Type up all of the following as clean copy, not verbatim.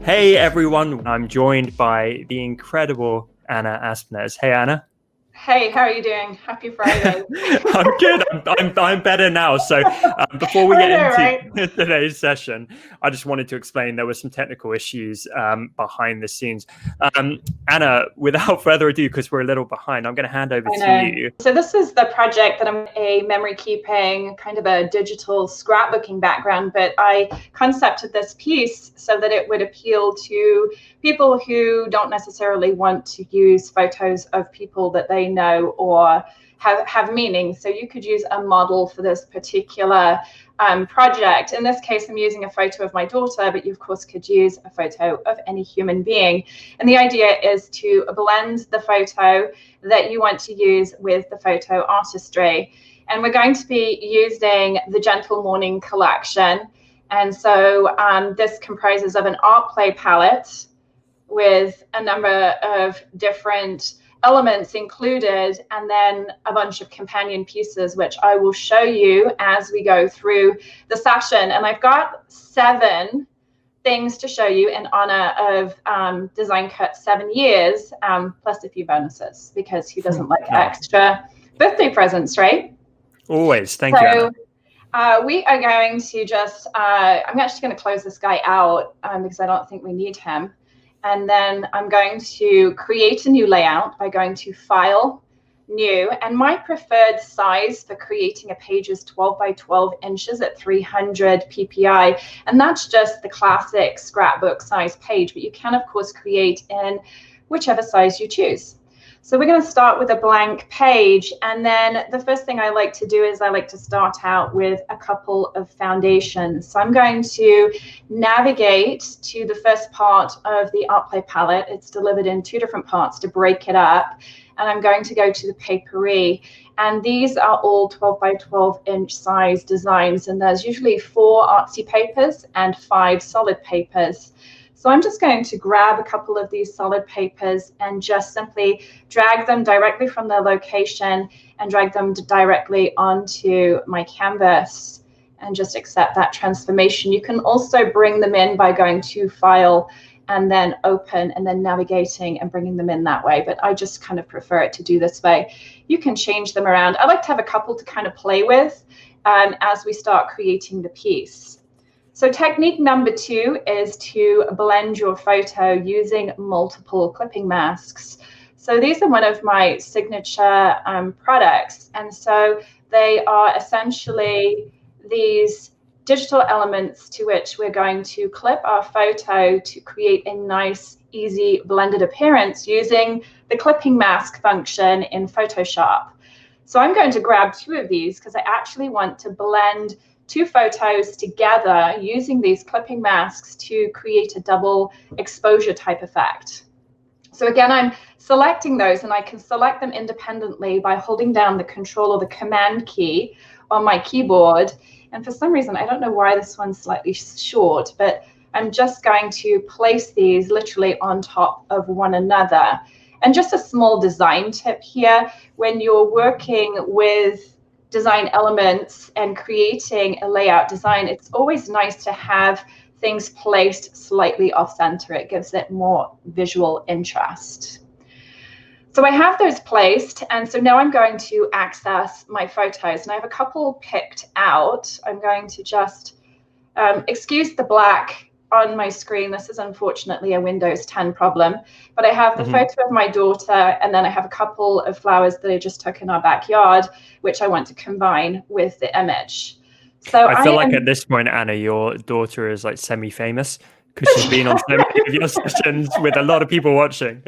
Hey everyone, I'm joined by the incredible Anna Aspnes. Hey Anna. Hey, how are you doing? Happy Friday. I'm good. I'm better now. So before we I get know, into right? today's session, I just wanted to explain there were some technical issues behind the scenes. Anna, without further ado, because we're a little behind, I'm going to hand over I to know. you. So this is the project that I'm a memory keeping, kind of a digital scrapbooking background, but I concepted this piece so that it would appeal to people who don't necessarily want to use photos of people that they know or have meaning. So you could use a model for this particular project. In this case, I'm using a photo of my daughter, but you of course could use a photo of any human being. And the idea is to blend the photo that you want to use with the photo Artistry. And we're going to be using the Gentle Morning collection. And so this comprises of an art play palette with a number of different elements included, and then a bunch of companion pieces, which I will show you as we go through the session. And I've got 7 things to show you in honor of Design Cut 7 years, plus a few bonuses, because who doesn't like extra birthday presents, right? Always. Thank you, Anna. We are going to just, I'm actually going to close this guy out because I don't think we need him. And then I'm going to create a new layout by going to File, New. And my preferred size for creating a page is 12 by 12 inches at 300 ppi. And that's just the classic scrapbook size page, but you can, of course, create in whichever size you choose. So we're going to start with a blank page, and then the first thing I like to do is I like to start out with a couple of foundations. So I'm going to navigate to the first part of the art play palette. It's delivered in 2 different parts to break it up, and I'm going to go to the papery. And these are all 12 by 12 inch size designs, and there's usually 4 artsy papers and 5 solid papers. So I'm just going to grab a couple of these solid papers and just simply drag them directly from their location and drag them directly onto my canvas and just accept that transformation. You can also bring them in by going to File and then Open and then navigating and bringing them in that way. But I just kind of prefer it to do this way. You can change them around. I like to have a couple to kind of play with as we start creating the piece. So technique number 2 is to blend your photo using multiple clipping masks. So these are one of my signature products. And so they are essentially these digital elements to which we're going to clip our photo to create a nice, easy blended appearance using the clipping mask function in Photoshop. So I'm going to grab 2 of these because I actually want to blend 2 photos together using these clipping masks to create a double exposure type effect. So again, I'm selecting those, and I can select them independently by holding down the Control or the Command key on my keyboard. And for some reason, I don't know why this one's slightly short, but I'm just going to place these literally on top of one another. And just a small design tip here, when you're working with design elements and creating a layout design, it's always nice to have things placed slightly off center. It gives it more visual interest. So I have those placed, and so now I'm going to access my photos, and I have a couple picked out. I'm going to just excuse the black on my screen. This is unfortunately a Windows 10 problem, but I have the photo of my daughter, and then I have a couple of flowers that I just took in our backyard, which I want to combine with the image. So I feel like at this point, Anna, your daughter is like semi-famous because she's been on so many of your sessions with a lot of people watching.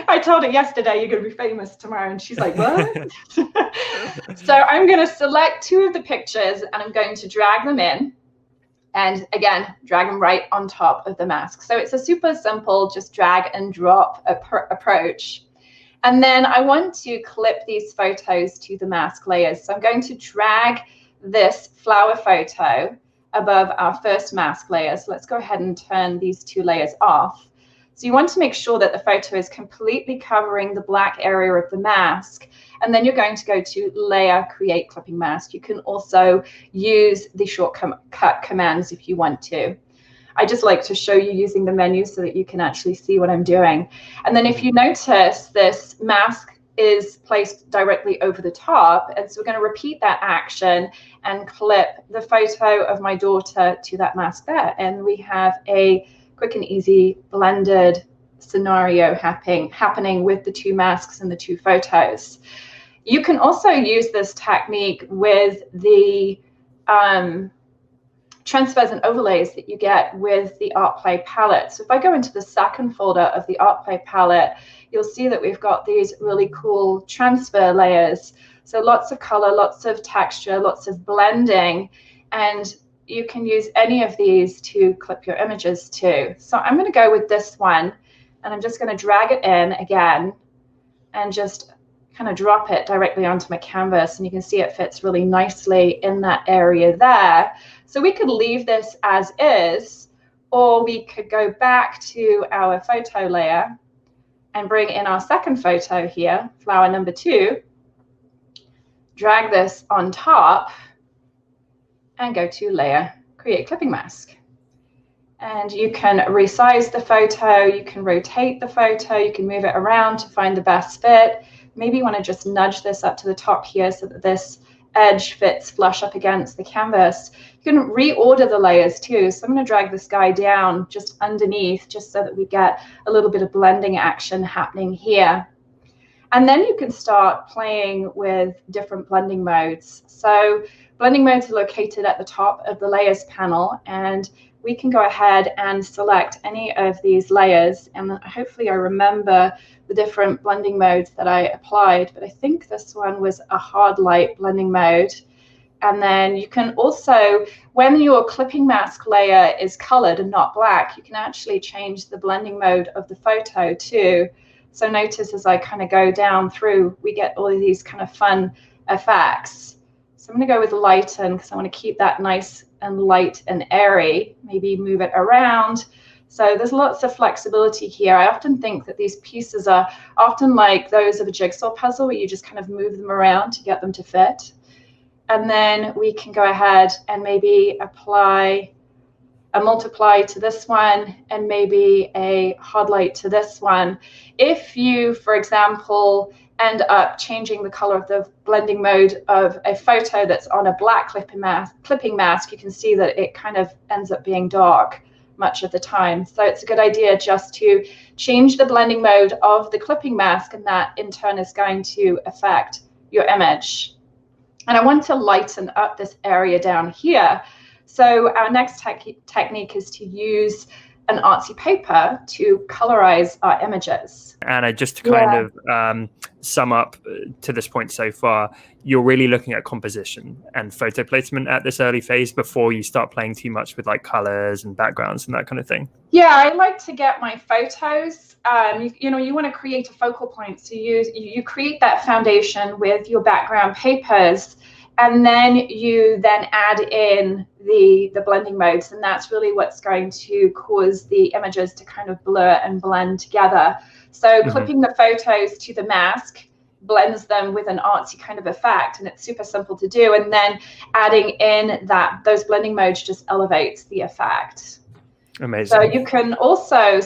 I told her yesterday you're going to be famous tomorrow, and she's like, what? So I'm going to select 2 of the pictures, and I'm going to drag them in. And again, drag them right on top of the mask. So it's a super simple, just drag and drop approach. And then I want to clip these photos to the mask layers. So I'm going to drag this flower photo above our first mask layer. So let's go ahead and turn these 2 layers off. So you want to make sure that the photo is completely covering the black area of the mask. And then you're going to go to Layer, Create Clipping Mask. You can also use the shortcut commands if you want to. I just like to show you using the menu so that you can actually see what I'm doing. And then if you notice, this mask is placed directly over the top. And so we're going to repeat that action and clip the photo of my daughter to that mask there. And we have a quick and easy blended scenario happening with the two masks and the two photos. You can also use this technique with the transfers and overlays that you get with the ArtPlay palette. So if I go into the second folder of the ArtPlay palette, you'll see that we've got these really cool transfer layers. So lots of color, lots of texture, lots of blending, and you can use any of these to clip your images to. So I'm going to go with this one, and I'm just going to drag it in again and just kind of drop it directly onto my canvas, and you can see it fits really nicely in that area there. So we could leave this as is, or we could go back to our photo layer and bring in our second photo here, flower number 2, drag this on top, and go to layer, create clipping mask. And you can resize the photo, you can rotate the photo, you can move it around to find the best fit. Maybe you want to just nudge this up to the top here so that this edge fits flush up against the canvas. You can reorder the layers too. So I'm going to drag this guy down just underneath, just so that we get a little bit of blending action happening here. And then you can start playing with different blending modes. So blending modes are located at the top of the layers panel, and we can go ahead and select any of these layers, and hopefully I remember the different blending modes that I applied, but I think this one was a hard light blending mode. And then you can also, when your clipping mask layer is colored and not black, you can actually change the blending mode of the photo too. So notice as I kind of go down through, we get all of these kind of fun effects. So I'm going to go with lighten because I want to keep that nice and light and airy, maybe move it around. So there's lots of flexibility here. I often think that these pieces are often like those of a jigsaw puzzle where you just kind of move them around to get them to fit. And then we can go ahead and maybe apply a multiply to this one and maybe a hard light to this one. If you, for example, end up changing the color of the blending mode of a photo that's on a black clipping mask, you can see that it kind of ends up being dark much of the time. So it's a good idea just to change the blending mode of the clipping mask, and that in turn is going to affect your image. And I want to lighten up this area down here. So our next technique is to use an artsy paper to colorize our images. Anna, just to kind of sum up to this point so far, you're really looking at composition and photo placement at this early phase before you start playing too much with like colors and backgrounds and that kind of thing. Yeah, I like to get my photos. You want to create a focal point. So you create that foundation with your background papers, and then you add in the blending modes, and that's really what's going to cause the images to kind of blur and blend together. So clipping the photos to the mask blends them with an artsy kind of effect, and it's super simple to do. And then adding in those blending modes just elevates the effect. Amazing. So you can also,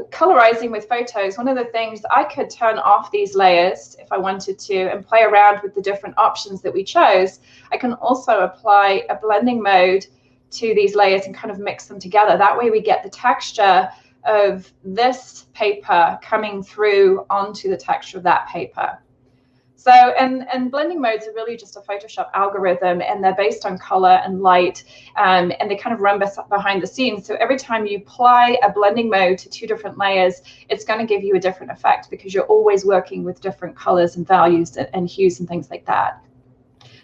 colorizing with photos, one of the things, I could turn off these layers if I wanted to and play around with the different options that we chose. I can also apply a blending mode to these layers and kind of mix them together. That way we get the texture of this paper coming through onto the texture of that paper. So, and blending modes are really just a Photoshop algorithm, and they're based on color and light, and they kind of run behind the scenes. So every time you apply a blending mode to two different layers, it's going to give you a different effect because you're always working with different colors and values and hues and things like that.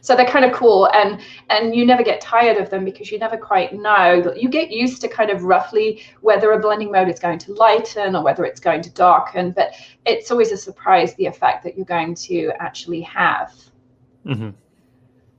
So they're kind of cool, and you never get tired of them because you never quite know. You get used to kind of roughly whether a blending mode is going to lighten or whether it's going to darken, but it's always a surprise the effect that you're going to actually have.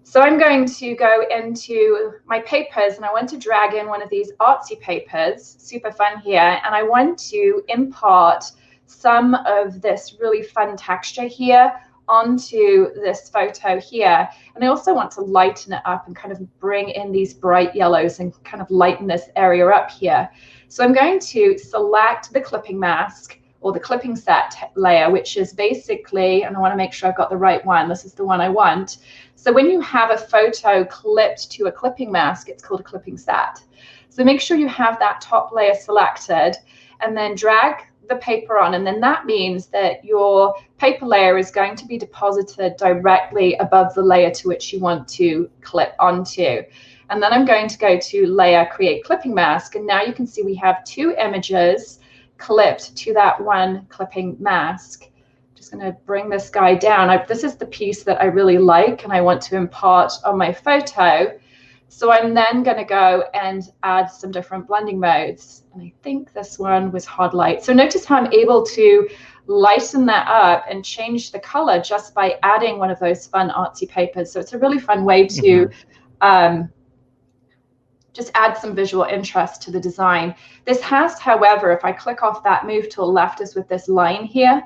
So I'm going to go into my papers, and I want to drag in one of these artsy papers, super fun here, and I want to impart some of this really fun texture here onto this photo here. And I also want to lighten it up and kind of bring in these bright yellows and kind of lighten this area up here. So I'm going to select the clipping mask or the clipping set layer, which is basically, and I want to make sure I've got the right one. This is the one I want. So when you have a photo clipped to a clipping mask, it's called a clipping set. So make sure you have that top layer selected and then drag the paper on, and then that means that your paper layer is going to be deposited directly above the layer to which you want to clip onto. And then I'm going to go to layer, create clipping mask, and now you can see we have 2 images clipped to that one clipping mask. Just going to bring this guy down. This is the piece that I really like and I want to impart on my photo. So I'm then going to go and add some different blending modes. And I think this one was hard light. So notice how I'm able to lighten that up and change the color just by adding one of those fun artsy papers. So it's a really fun way to just add some visual interest to the design. This has, however, if I click off that move tool, left us with this line here.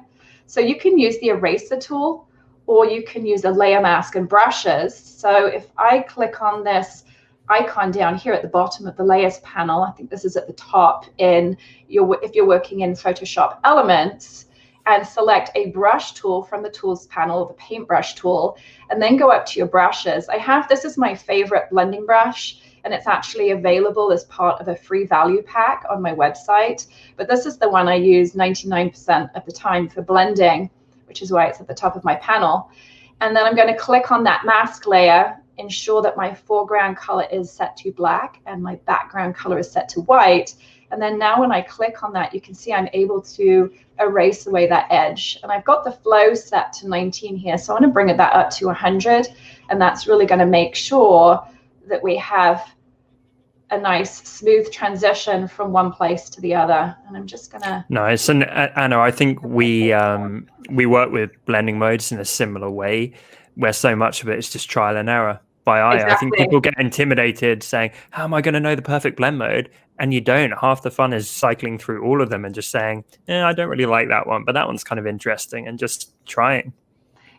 So you can use the eraser tool or you can use a layer mask and brushes. So if I click on this icon down here at the bottom of the layers panel, I think this is at the top in your, if you're working in Photoshop Elements, and select a brush tool from the tools panel, the paintbrush tool, and then go up to your brushes. this is my favorite blending brush, and it's actually available as part of a free value pack on my website. But this is the one I use 99% of the time for blending, which is why it's at the top of my panel. And then I'm going to click on that mask layer, ensure that my foreground color is set to black and my background color is set to white. And then now when I click on that, you can see I'm able to erase away that edge. And I've got the flow set to 19 here, so I want to bring that up to 100. And that's really going to make sure that we have a nice smooth transition from one place to the other. And I'm just gonna nice. And Anna, I think we work with blending modes in a similar way, where so much of it is just trial and error by eye. Exactly. I think people get intimidated saying, how am I going to know the perfect blend mode? And you don't. Half the fun is cycling through all of them and just saying, I don't really like that one, but that one's kind of interesting, and just trying.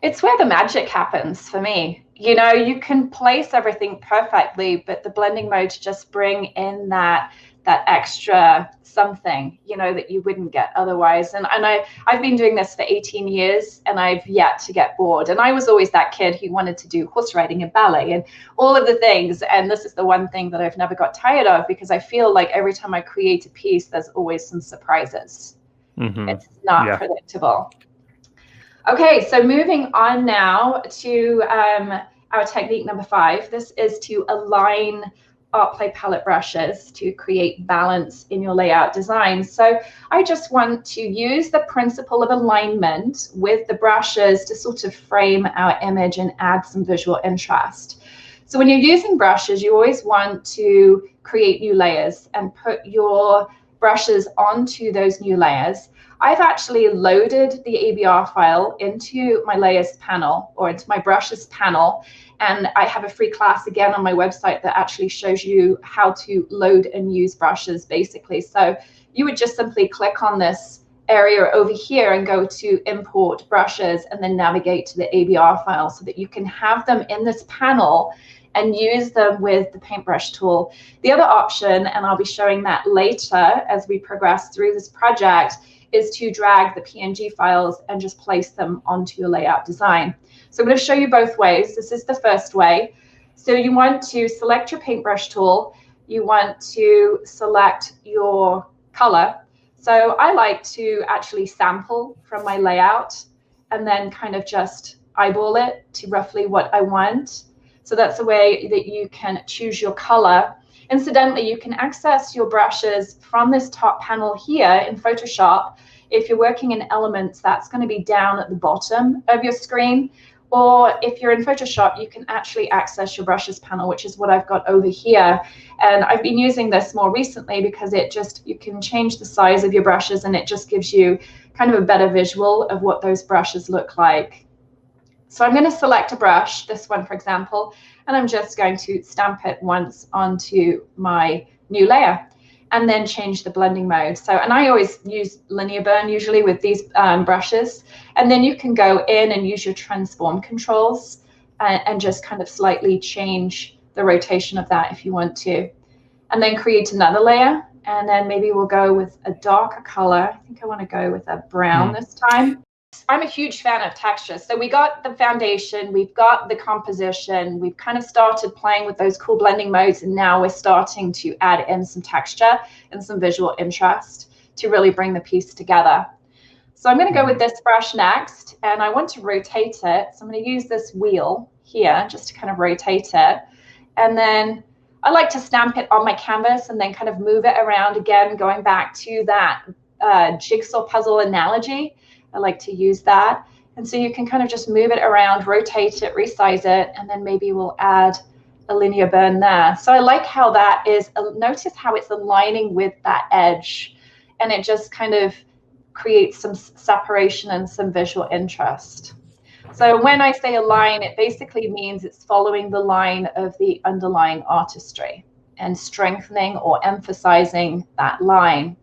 It's where the magic happens for me. You know, you can place everything perfectly, but the blending mode to just bring in that extra something, you know, that you wouldn't get otherwise. And I've been doing this for 18 years and I've yet to get bored. And I was always that kid who wanted to do horse riding and ballet and all of the things. And this is the one thing that I've never got tired of, because I feel like every time I create a piece, there's always some surprises. It's not predictable. Okay, so moving on now to our technique number 5. This is to align art play palette brushes to create balance in your layout design. So I just want to use the principle of alignment with the brushes to sort of frame our image and add some visual interest. So when you're using brushes, you always want to create new layers and put your brushes onto those new layers. I've actually loaded the ABR file into my layers panel or into my brushes panel, and I have a free class again on my website that actually shows you how to load and use brushes basically. So you would just simply click on this area over here and go to import brushes and then navigate to the ABR file so that you can have them in this panel and use them with the paintbrush tool. The other option, and I'll be showing that later as we progress through this project, is to drag the PNG files and just place them onto your layout design. So I'm going to show you both ways. This is the first way. So you want to select your paintbrush tool. You want to select your color. So I like to actually sample from my layout and then kind of just eyeball it to roughly what I want. So that's the way that you can choose your color. Incidentally, you can access your brushes from this top panel here in Photoshop. If you're working in Elements, that's going to be down at the bottom of your screen. Or if you're in Photoshop, you can actually access your brushes panel, which is what I've got over here. And I've been using this more recently because you can change the size of your brushes and it just gives you kind of a better visual of what those brushes look like. So I'm going to select a brush, this one for example, and I'm just going to stamp it once onto my new layer. and then change the blending mode. So, and I always use linear burn usually with these brushes, and then you can go in and use your transform controls and just kind of slightly change the rotation of that if you want to. And then create another layer, and then maybe we'll go with a darker color. I think I want to go with a brown this time. I'm a huge fan of texture. So we got the foundation, we've got the composition, we've kind of started playing with those cool blending modes, and now we're starting to add in some texture and some visual interest to really bring the piece together. So I'm going to go with this brush next, and I want to rotate it. So I'm going to use this wheel here just to kind of rotate it. And then I like to stamp it on my canvas and then kind of move it around again, going back to that jigsaw puzzle analogy. I like to use that. And so you can kind of just move it around, rotate it, resize it, and then maybe we'll add a linear burn there. So I like how that is, notice how it's aligning with that edge, and it just kind of creates some separation and some visual interest. So when I say align, it basically means it's following the line of the underlying artistry and strengthening or emphasizing that line.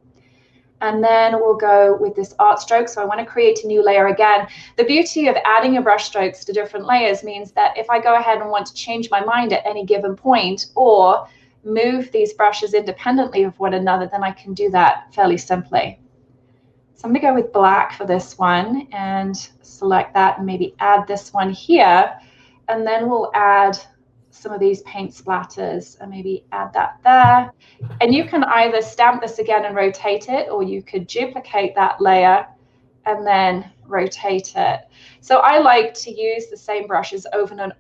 And then we'll go with this art stroke. So I want to create a new layer again. The beauty of adding your brush strokes to different layers means that if I go ahead and want to change my mind at any given point or move these brushes independently of one another, then I can do that fairly simply. So I'm going to go with black for this one and select that and maybe add this one here. And then we'll add some of these paint splatters and maybe add that there. And you can either stamp this again and rotate it, or you could duplicate that layer and then rotate it. So I like to use the same brushes over and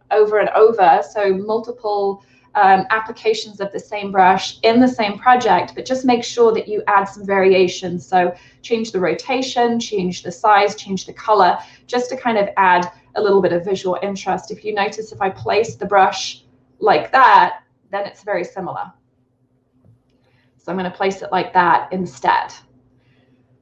over, so multiple applications of the same brush in the same project, but just make sure that you add some variations. So change the rotation, change the size, change the color, just to kind of add a little bit of visual interest. If you notice, if I place the brush like that, then it's very similar. So I'm going to place it like that instead.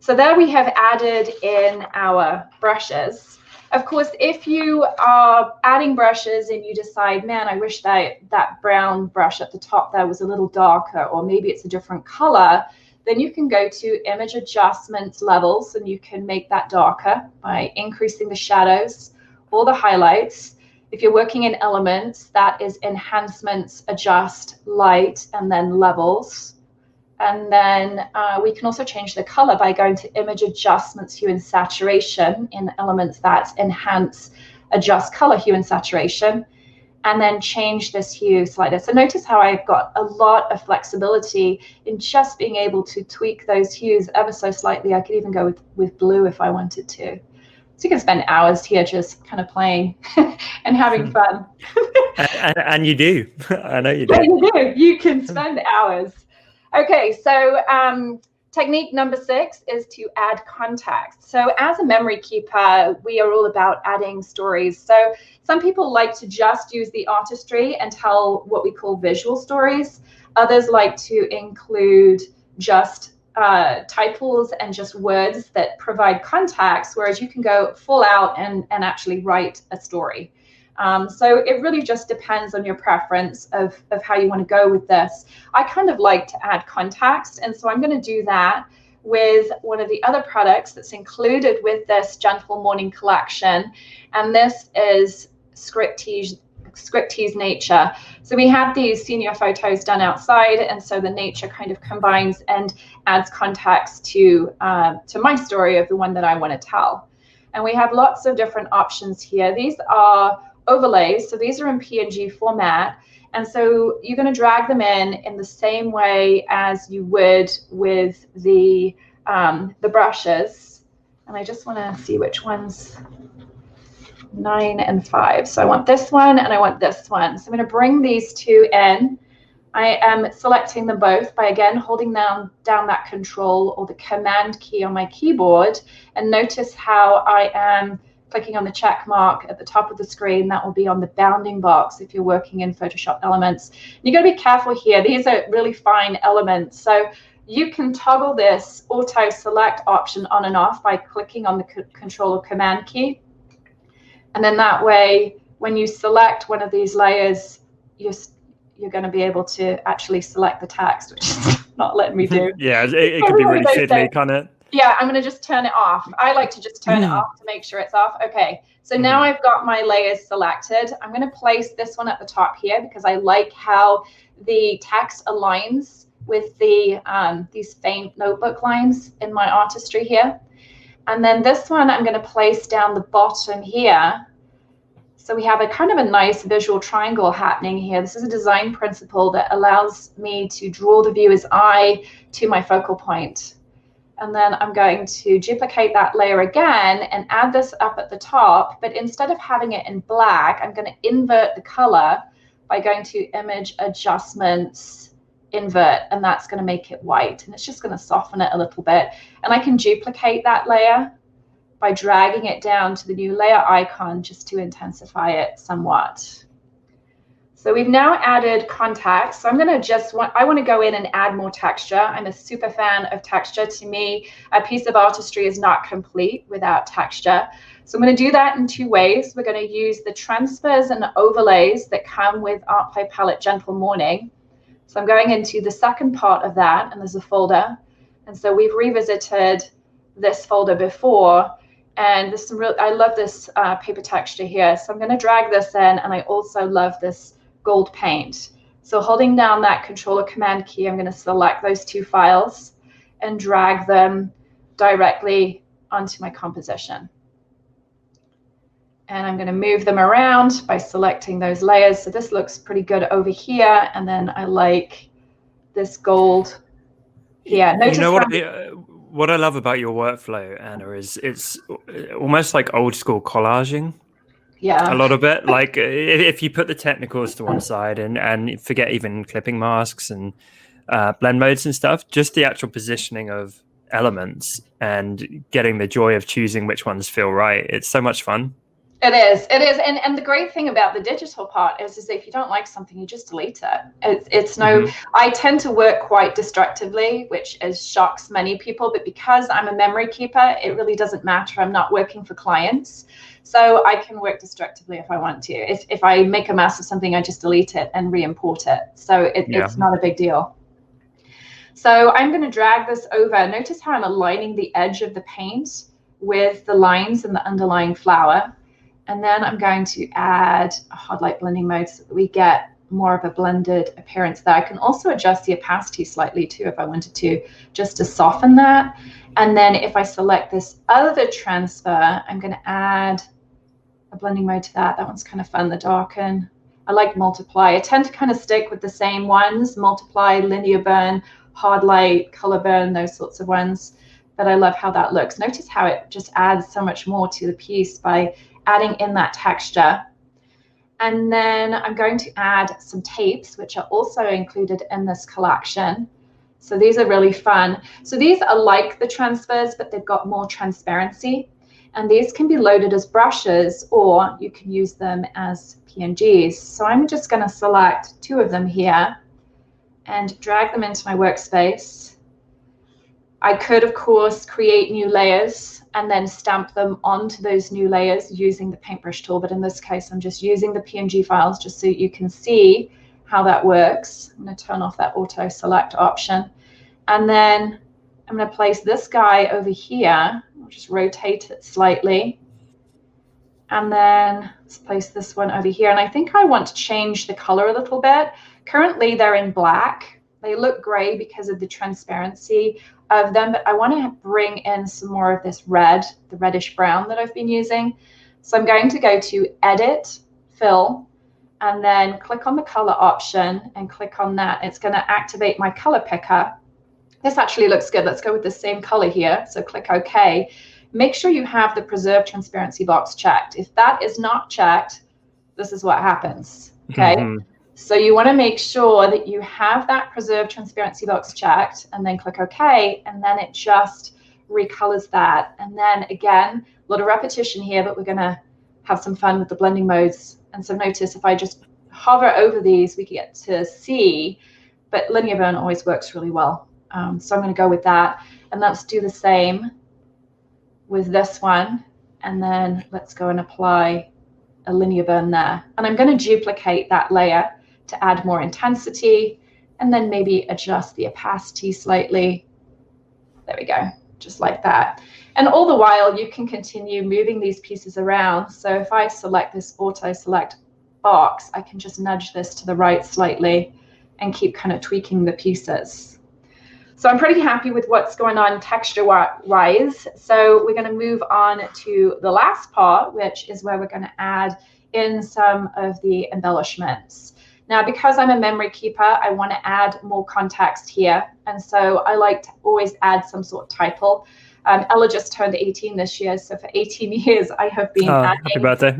So there we have added in our brushes. Of course, if you are adding brushes and you decide, man, I wish that brown brush at the top there was a little darker, or maybe it's a different color, then you can go to image adjustment levels and you can make that darker by increasing the shadows or the highlights. If you're working in elements, that is enhancements, adjust, light, and then levels. And then we can also change the color by going to image adjustments, hue and saturation in elements, that's enhance, adjust color, hue and saturation, and then change this hue slider. So notice how I've got a lot of flexibility in just being able to tweak those hues ever so slightly. I could even go with blue if I wanted to. So you can spend hours here just kind of playing and having fun. and you do. I know you do. Yeah, you do. You can spend hours. Okay, so technique number 6 is to add context. So as a memory keeper, we are all about adding stories. So some people like to just use the artistry and tell what we call visual stories. Others like to include just titles and just words that provide context, whereas you can go full out and actually write a story. So it really just depends on your preference of how you want to go with this. I kind of like to add context, and so I'm going to do that with one of the other products that's included with this Gentle Morning collection, and this is Scriptease Nature. So we have these senior photos done outside, and so the nature kind of combines and adds context to my story of the one that I want to tell. And we have lots of different options here. These are overlays, so these are in PNG format, and so you're going to drag them in the same way as you would with the brushes. And I just want to see which ones. 9 and 5. So I want this one and I want this one. So I'm going to bring these two in. I am selecting them both by again holding down that control or the command key on my keyboard, and notice how I am clicking on the check mark at the top of the screen. That will be on the bounding box if you're working in Photoshop Elements. You've got to be careful here. These are really fine elements. So you can toggle this auto select option on and off by clicking on the control or command key. And then that way, when you select one of these layers, you're going to be able to actually select the text, which is not letting me do. Yeah, it can be really fiddly, can't it? Yeah, I'm going to just turn it off. I like to just turn it off to make sure it's off. Okay, so now I've got my layers selected. I'm going to place this one at the top here because I like how the text aligns with the these faint notebook lines in my artistry here. And then this one I'm going to place down the bottom here. So we have a kind of a nice visual triangle happening here. This is a design principle that allows me to draw the viewer's eye to my focal point. And then I'm going to duplicate that layer again and add this up at the top. But instead of having it in black, I'm going to invert the color by going to Image Adjustments, Invert, and that's going to make it white. And it's just going to soften it a little bit. And I can duplicate that layer by dragging it down to the new layer icon just to intensify it somewhat. So we've now added context. So I'm going to I want to go in and add more texture. I'm a super fan of texture. To me, a piece of artistry is not complete without texture. So I'm going to do that in two ways. We're going to use the transfers and overlays that come with Art by Palette Gentle Morning. So I'm going into the second part of that, and there's a folder. And so we've revisited this folder before. And there's some I love this paper texture here. So I'm going to drag this in, and I also love this gold paint. So holding down that Control or Command key, I'm going to select those two files and drag them directly onto my composition. And I'm going to move them around by selecting those layers. So this looks pretty good over here. And then I like this gold here. Notice you know what I love about your workflow, Anna, is it's almost like old school collaging. Yeah. A lot of it. Like if you put the technicals to one side and forget even clipping masks and blend modes and stuff, just the actual positioning of elements and getting the joy of choosing which ones feel right. It's so much fun. It is. And the great thing about the digital part is if you don't like something, you just delete it. It's no, I tend to work quite destructively, which shocks many people, but because I'm a memory keeper, it really doesn't matter. I'm not working for clients. So I can work destructively if I want to. If I make a mess of something, I just delete it and re-import it. So it's not a big deal. So I'm going to drag this over. Notice how I'm aligning the edge of the paint with the lines and the underlying flower. And then I'm going to add a hard light blending mode so that we get more of a blended appearance there. I can also adjust the opacity slightly too if I wanted to, just to soften that. And then if I select this other transfer, I'm going to add a blending mode to that. That one's kind of fun, the darken. I like multiply. I tend to kind of stick with the same ones, multiply, linear burn, hard light, color burn, those sorts of ones. But I love how that looks. Notice how it just adds so much more to the piece by adding in that texture. And then I'm going to add some tapes, which are also included in this collection. So these are really fun. So these are like the transfers, but they've got more transparency. And these can be loaded as brushes, or you can use them as PNGs. So I'm just going to select two of them here and drag them into my workspace. I could, of course, create new layers and then stamp them onto those new layers using the paintbrush tool. But in this case, I'm just using the PNG files just so you can see how that works. I'm going to turn off that auto select option. And then I'm going to place this guy over here. I'll just rotate it slightly. And then let's place this one over here. And I think I want to change the color a little bit. Currently, they're in black. They look gray because of the transparency of them, but I want to bring in some more of this red, the reddish brown that I've been using. So I'm going to go to Edit, Fill, and then click on the color option and click on that. It's going to activate my color picker. This actually looks good. Let's go with the same color here. So click OK. Make sure you have the Preserve Transparency box checked. If that is not checked, this is what happens. Okay. So you want to make sure that you have that Preserve Transparency box checked, and then click OK, and then it just recolors that. And then again, a lot of repetition here, but we're going to have some fun with the blending modes. And so notice if I just hover over these, we get to see, but linear burn always works really well. So I'm going to go with that. And let's do the same with this one. And then let's go and apply a linear burn there. And I'm going to duplicate that layer to add more intensity and then maybe adjust the opacity slightly. There we go, just like that. And all the while you can continue moving these pieces around. So if I select this auto select box, I can just nudge this to the right slightly and keep kind of tweaking the pieces. So I'm pretty happy with what's going on texture-wise. So we're going to move on to the last part, which is where we're going to add in some of the embellishments. Now, because I'm a memory keeper, I want to add more context here. And so I like to always add some sort of title. Ella just turned 18 this year, so for 18 years I have been happy birthday.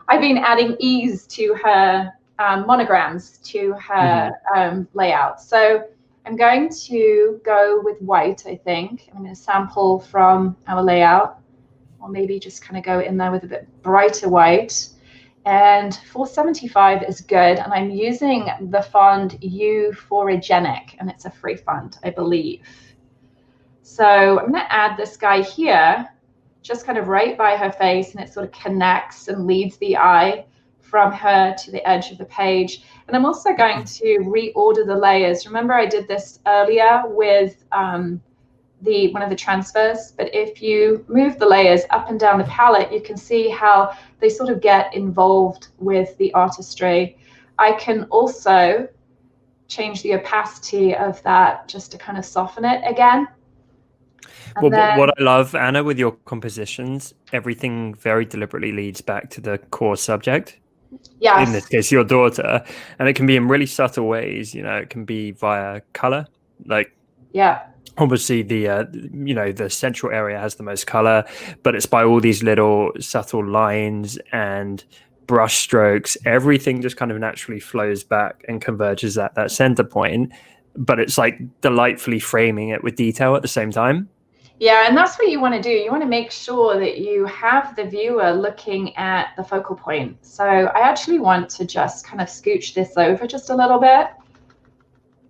I've been adding ease to her monograms, to her layout. So I'm going to go with white, I think. I'm going to sample from our layout, or maybe just kind of go in there with a bit brighter white. And 475 is good, and I'm using the font Euphoriogenic, and it's a free font, I believe. So I'm going to add this guy here, just kind of right by her face, and it sort of connects and leads the eye from her to the edge of the page. And I'm also going to reorder the layers. Remember I did this earlier with one of the transfers, but if you move the layers up and down the palette, you can see how they sort of get involved with the artistry. I can also change the opacity of that just to kind of soften it again. Well, what I love, Anna, with your compositions, everything very deliberately leads back to the core subject. Yes. In this case, your daughter, and it can be in really subtle ways. You know, it can be via color, like obviously the central area has the most color, but it's by all these little subtle lines and brush strokes. Everything just kind of naturally flows back and converges at that center point, but it's like delightfully framing it with detail at the same time. Yeah, and that's what you want to do. You want to make sure that you have the viewer looking at the focal point. So I actually want to just kind of scooch this over just a little bit,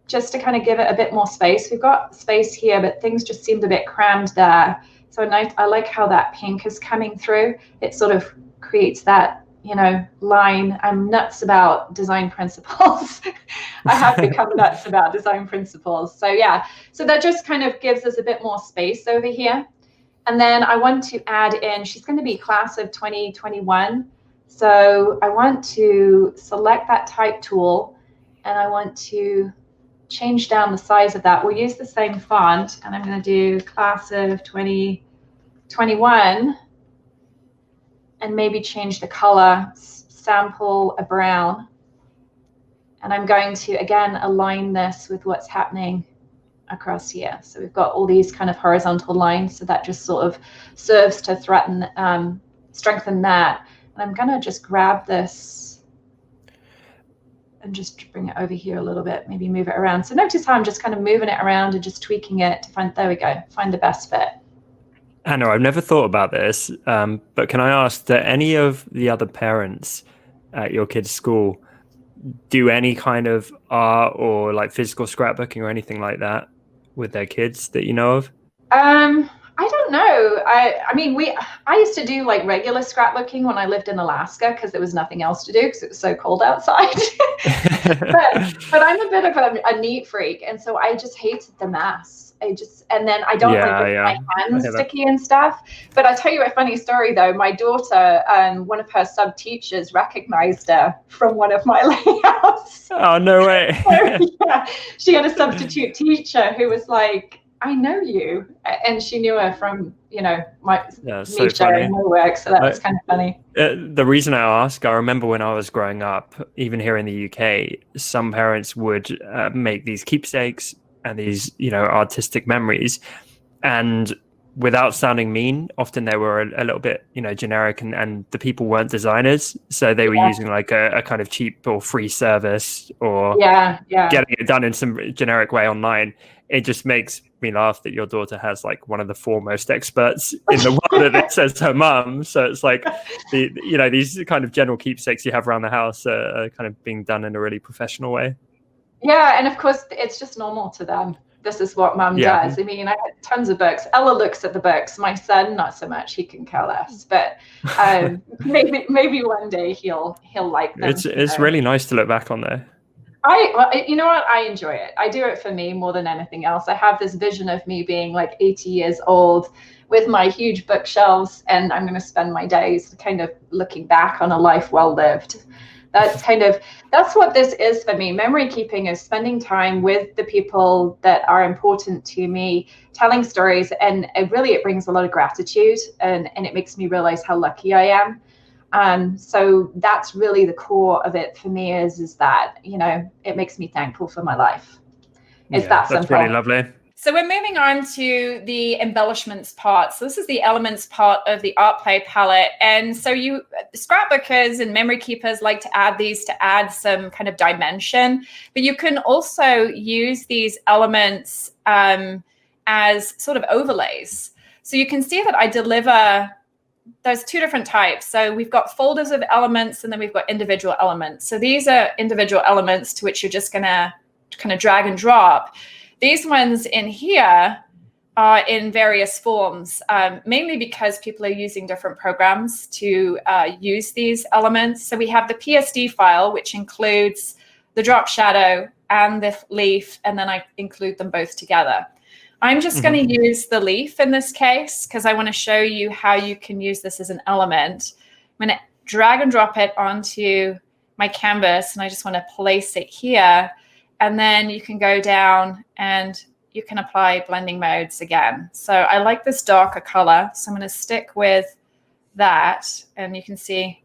just to kind of give it a bit more space. We've got space here, but things just seemed a bit crammed there. So I like how that pink is coming through. It sort of creates that, line. I'm nuts about design principles. I have become nuts about design principles. So yeah, so that just kind of gives us a bit more space over here. And then I want to add in, she's going to be class of 2021. So I want to select that type tool, and I want to change down the size of that. We'll use the same font, and I'm going to do class of 2021. And maybe change the color, sample a brown. And I'm going to, again, align this with what's happening across here. So we've got all these kind of horizontal lines, so that just sort of serves to strengthen that. And I'm gonna just grab this and just bring it over here a little bit, maybe move it around. So notice how I'm just kind of moving it around and just tweaking it to find, there we go, find the best fit. Anna, I've never thought about this, but can I ask that any of the other parents at your kids' school do any kind of art or like physical scrapbooking or anything like that with their kids that you know of? I don't know. I used to do like regular scrapbooking when I lived in Alaska because there was nothing else to do because it was so cold outside. but I'm a bit of a neat freak, and so I just hated the mess. And then I don't want to get my hands sticky and stuff. But I'll tell you a funny story though. My daughter, one of her sub teachers recognized her from one of my layouts. Oh, no way. So, yeah, she had a substitute teacher who was like, I know you, and she knew her from my sharing my work, so that was kind of funny. The reason I ask, I remember when I was growing up, even here in the UK, some parents would make these keepsakes and these artistic memories, and without sounding mean, often they were a little bit generic, and the people weren't designers, so they were using like a kind of cheap or free service, or getting it done in some generic way online. It just makes me laugh that your daughter has like one of the foremost experts in the world at it, says her mum. So it's like these kind of general keepsakes you have around the house are kind of being done in a really professional way. Yeah, and of course it's just normal to them. This is what mum does. I mean, I have tons of books. Ella looks at the books. My son, not so much. He can care less. But maybe one day he'll like them. It's really nice to look back on there. You know what? I enjoy it. I do it for me more than anything else. I have this vision of me being like 80 years old with my huge bookshelves, and I'm going to spend my days kind of looking back on a life well lived. That's what this is for me. Memory keeping is spending time with the people that are important to me, telling stories, and it brings a lot of gratitude, and it makes me realize how lucky I am. So that's really the core of it for me, is that, you know, it makes me thankful for my life. It's that simple. That's really lovely. So we're moving on to the embellishments part. So this is the elements part of the art play palette. And so scrapbookers and memory keepers like to add these to add some kind of dimension, but you can also use these elements as sort of overlays. So you can see that I deliver, there's two different types. So we've got folders of elements, and then we've got individual elements. So these are individual elements to which you're just gonna kind of drag and drop. These ones in here are in various forms, mainly because people are using different programs to use these elements. So we have the PSD file, which includes the drop shadow and the leaf, and then I include them both together. I'm just going to use the leaf in this case because I want to show you how you can use this as an element. I'm going to drag and drop it onto my canvas, and I just want to place it here. And then you can go down and you can apply blending modes again. So I like this darker color, so I'm going to stick with that. And you can see,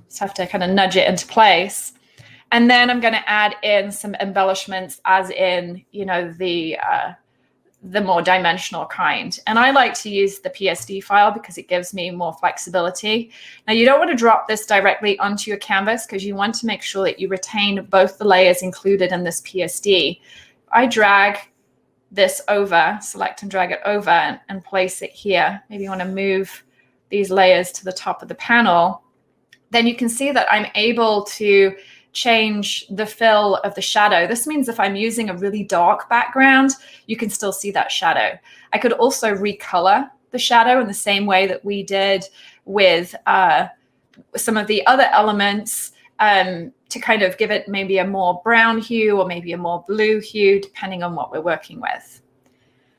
just have to kind of nudge it into place. And then I'm going to add in some embellishments, as in, you know, the more dimensional kind. And I like to use the PSD file because it gives me more flexibility. Now, you don't want to drop this directly onto your canvas because you want to make sure that you retain both the layers included in this PSD. I drag this over, select and drag it over, and place it here. Maybe you want to move these layers to the top of the panel. Then you can see that I'm able to change the fill of the shadow. This means if I'm using a really dark background, you can still see that shadow. I could also recolor the shadow in the same way that we did with some of the other elements, to kind of give it maybe a more brown hue or maybe a more blue hue, depending on what we're working with.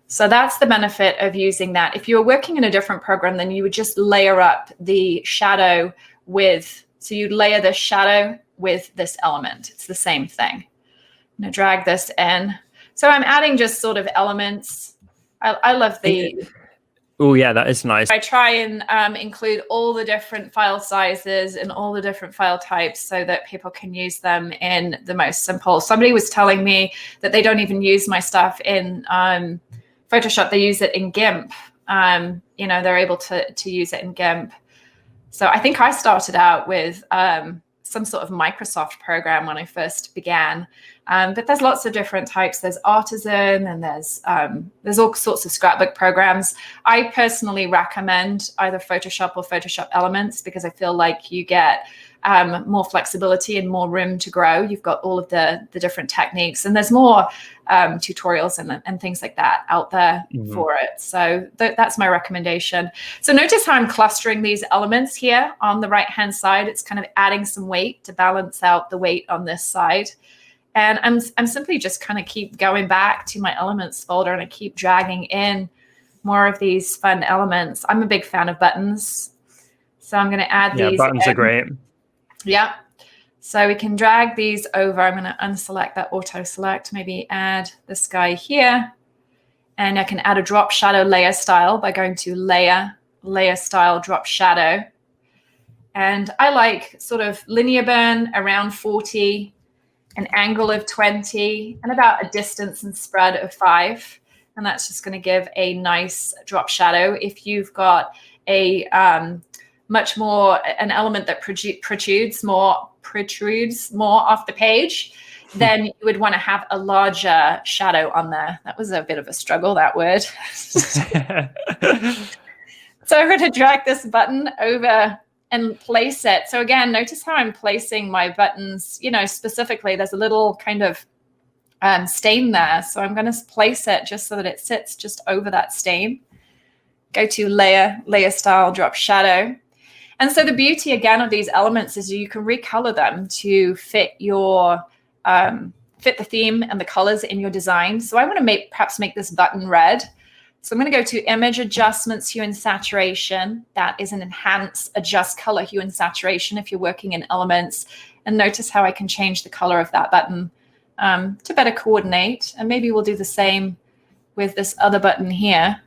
So that's the benefit of using that. If you were working in a different program, then you would just layer up the shadow with, so you'd layer the shadow with this element. It's the same thing. I'm going to drag this in. So I'm adding just sort of elements. I love the... Oh, yeah, that is nice. I try and include all the different file sizes and all the different file types so that people can use them in the most simple. Somebody was telling me that they don't even use my stuff in Photoshop. They use it in GIMP. You know, they're able to use it in GIMP. So I think I started out with some sort of Microsoft program when I first began. But there's lots of different types. There's Artisan, and there's all sorts of scrapbook programs. I personally recommend either Photoshop or Photoshop Elements because I feel like you get more flexibility and more room to grow. You've got all of the different techniques, and there's more tutorials and things like that out there for it. So that's my recommendation. So notice how I'm clustering these elements here on the right-hand side. It's kind of adding some weight to balance out the weight on this side. And I'm simply just kind of keep going back to my elements folder, and I keep dragging in more of these fun elements. I'm a big fan of buttons, so I'm going to add these. Yeah, buttons are great. Yeah. So we can drag these over. I'm going to unselect that auto select, maybe add this guy here. And I can add a drop shadow layer style by going to layer style, drop shadow. And I like sort of linear burn around 40, an angle of 20, and about a distance and spread of 5. And that's just going to give a nice drop shadow. If you've got a much more, an element that protrudes more off the page, then you would want to have a larger shadow on there. That was a bit of a struggle, that word. So I'm going to drag this button over and place it. So again, notice how I'm placing my buttons, you know, specifically there's a little kind of stain there. So I'm going to place it just so that it sits just over that stain. Go to layer style, drop shadow. And so the beauty again of these elements is you can recolor them to fit your fit the theme and the colors in your design. So I want to perhaps make this button red. So I'm going to go to Image Adjustments, Hue and Saturation. That is an Enhance, Adjust Color, Hue and Saturation if you're working in elements. And notice how I can change the color of that button to better coordinate. And maybe we'll do the same with this other button here.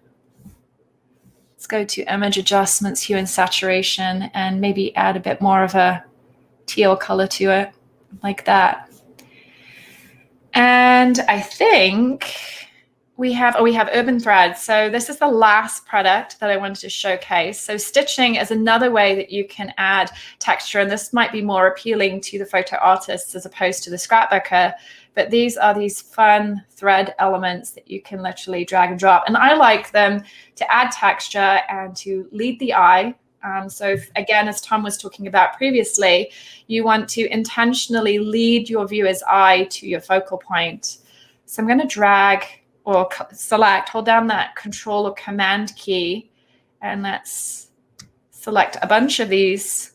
Let's go to Image Adjustments, Hue and Saturation, and maybe add a bit more of a teal color to it, like that. And I think we have Urban Thread. So this is the last product that I wanted to showcase. So stitching is another way that you can add texture, and this might be more appealing to the photo artists as opposed to the scrapbooker. But these are these fun thread elements that you can literally drag and drop. And I like them to add texture and to lead the eye. So again, as Tom was talking about previously, you want to intentionally lead your viewer's eye to your focal point. So I'm going to drag or select, hold down that Control or Command key, and let's select a bunch of these,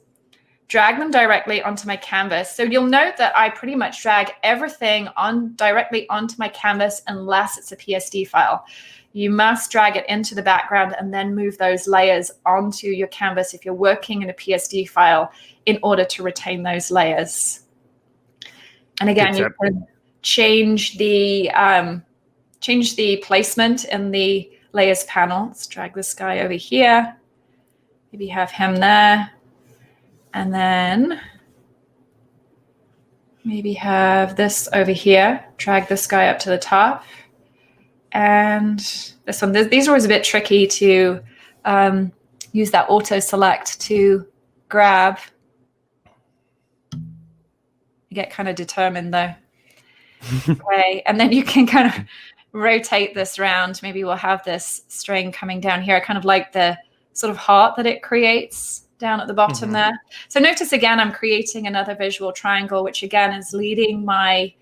drag them directly onto my canvas. So you'll note that I pretty much drag everything directly onto my canvas unless it's a PSD file. You must drag it into the background and then move those layers onto your canvas if you're working in a PSD file in order to retain those layers. And again, you can change the placement in the layers panel. Let's drag this guy over here. Maybe have him there. And then maybe have this over here. Drag this guy up to the top. And this one, these are always a bit tricky to use that auto select to grab. You get kind of determined though. Okay, and then you can kind of rotate this around. Maybe we'll have this string coming down here. I kind of like the sort of heart that it creates down at the bottom there. So notice again, I'm creating another visual triangle, which again is leading my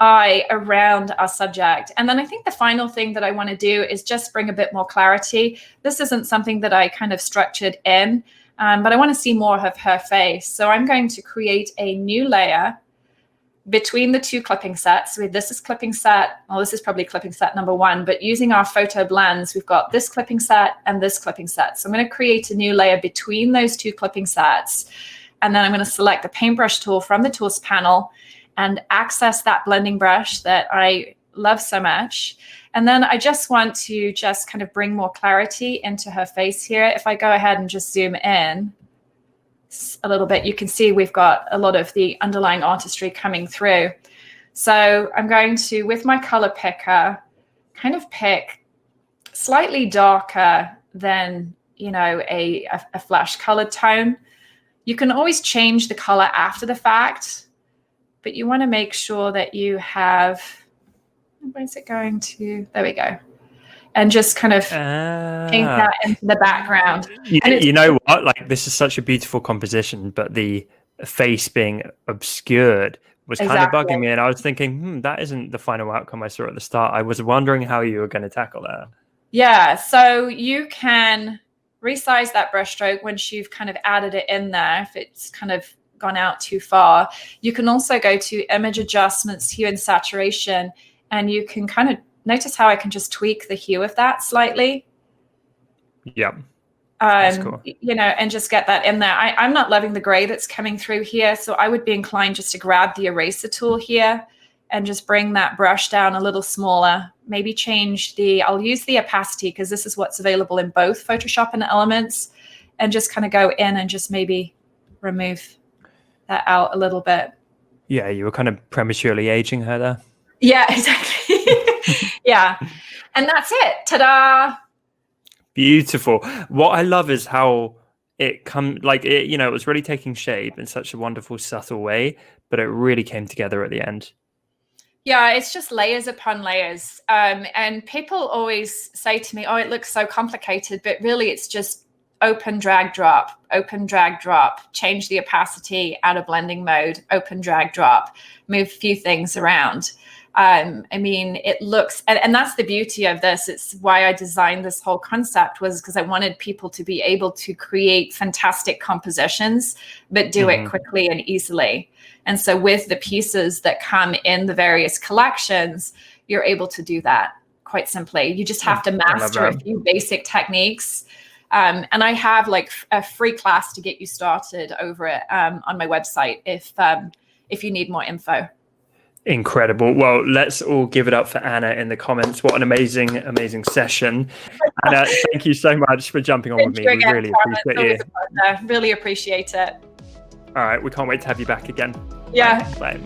eye around our subject. And then I think the final thing that I want to do is just bring a bit more clarity. This isn't something that I kind of structured in, but I want to see more of her face. So I'm going to create a new layer between the two clipping sets. So this is clipping set, well, this is probably clipping set number 1, but using our photo blends, we've got this clipping set and this clipping set. So I'm going to create a new layer between those two clipping sets. And then I'm going to select the paintbrush tool from the tools panel and access that blending brush that I love so much. And then I just want to just kind of bring more clarity into her face here. If I go ahead and just zoom in a little bit, you can see we've got a lot of the underlying artistry coming through. So I'm going to, with my color picker, kind of pick slightly darker than, you know, a flash colored tone. You can always change the color after the fact, but you want to make sure that you have, where's it going to? There we go. And just kind of paint that into the background. You know what? Like, this is such a beautiful composition, but the face being obscured was kind of bugging me. And I was thinking, that isn't the final outcome I saw at the start. I was wondering how you were going to tackle that. Yeah, so you can resize that brushstroke once you've kind of added it in there, if it's kind of gone out too far. You can also go to Image Adjustments, Hue and Saturation, and you can kind of notice how I can just tweak the hue of that slightly. Yeah. That's cool. You know, and just get that in there. I'm not loving the gray that's coming through here, so I would be inclined just to grab the eraser tool here and just bring that brush down a little smaller. Maybe change I'll use the opacity because this is what's available in both Photoshop and Elements, and just kind of go in and just maybe remove that out a little bit. Yeah, you were kind of prematurely aging her there. Yeah, exactly. Yeah. And that's it. Ta-da. Beautiful. What I love is how it it was really taking shape in such a wonderful, subtle way, but it really came together at the end. Yeah, it's just layers upon layers. And people always say to me, oh, it looks so complicated, but really it's just open, drag, drop, change the opacity, add a blending mode, open, drag, drop, move a few things around. I mean, it looks, and that's the beauty of this. It's why I designed this whole concept, was because I wanted people to be able to create fantastic compositions, but do it quickly and easily. And so with the pieces that come in the various collections, you're able to do that quite simply. You just have to master a few basic techniques. And I have like a free class to get you started over it on my website if you need more info. Incredible. Well, let's all give it up for Anna in the comments. What an amazing, amazing session. Anna, thank you so much for jumping on with me. We really appreciate you. Really appreciate it. All right. We can't wait to have you back again. Yeah. Bye.